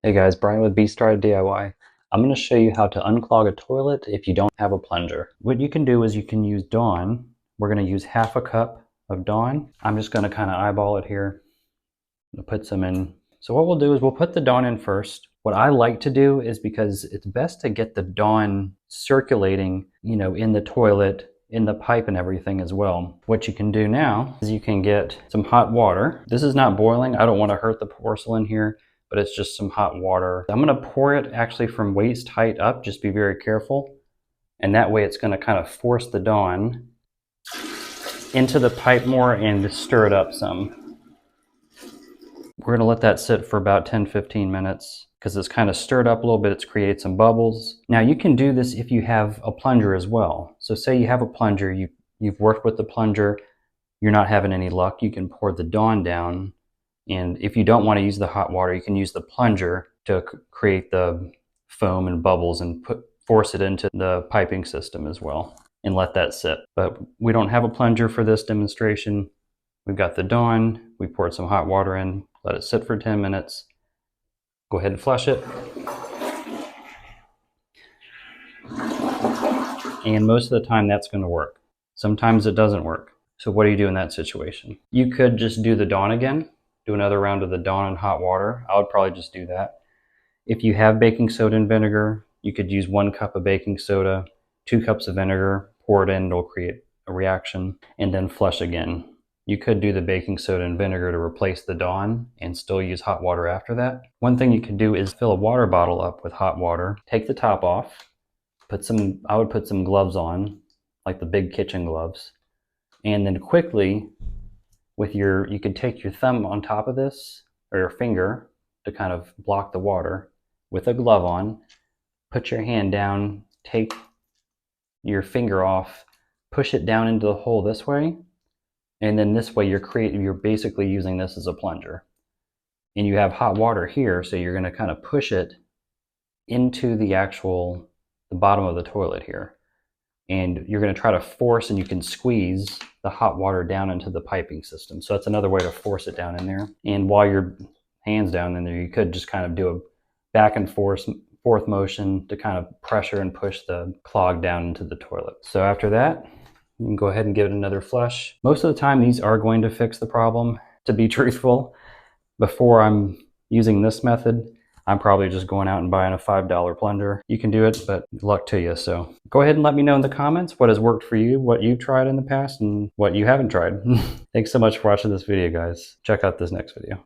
Hey guys, Brian with Beastride DIY. I'm going to show you how to unclog a toilet if you don't have a plunger. What you can do is you can use Dawn. We're going to use half a cup of Dawn. I'm just going to kind of eyeball it here. I'll put some in. So what we'll do is we'll put the Dawn in first. What I like to do is, because it's best to get the Dawn circulating, in the toilet, in the pipe and everything as well. What you can do now is you can get some hot water. This is not boiling. I don't want to hurt the porcelain here, but it's just some hot water. I'm going to pour it actually from waist height up. Just be very careful. And that way it's going to kind of force the Dawn into the pipe more and stir it up some. We're going to let that sit for about 10-15 minutes because it's kind of stirred up a little bit. It's created some bubbles. Now you can do this if you have a plunger as well. So say you have a plunger, you've worked with the plunger, you're not having any luck, you can pour the Dawn down. And if you don't want to use the hot water, you can use the plunger to create the foam and bubbles and force it into the piping system as well and let that sit. But we don't have a plunger for this demonstration. We've got the Dawn, we poured some hot water in, let it sit for 10 minutes. Go ahead and flush it. And most of the time that's going to work. Sometimes it doesn't work. So what do you do in that situation? You could just do the Dawn again, do another round of the Dawn in hot water. I would probably just do that. If you have baking soda and vinegar, you could use 1 cup of baking soda, 2 cups of vinegar, pour it in, it'll create a reaction, and then flush again. You could do the baking soda and vinegar to replace the Dawn and still use hot water after that. One thing you could do is fill a water bottle up with hot water, take the top off, I would put some gloves on, like the big kitchen gloves, and then quickly you could take your thumb on top of this, or your finger, to kind of block the water with a glove on, put your hand down, take your finger off, push it down into the hole this way, and then this way you're basically using this as a plunger. And you have hot water here, so you're going to kind of push it into the bottom of the toilet here. And you're going to try to force, and you can squeeze the hot water down into the piping system. So that's another way to force it down in there. And while your hand's down in there, you could just kind of do a back and forth motion to kind of pressure and push the clog down into the toilet. So after that, you can go ahead and give it another flush. Most of the time, these are going to fix the problem, to be truthful. Before I'm using this method, I'm probably just going out and buying a $5 plunger. You can do it, but luck to you. So go ahead and let me know in the comments what has worked for you, what you've tried in the past, and what you haven't tried. Thanks so much for watching this video, guys. Check out this next video.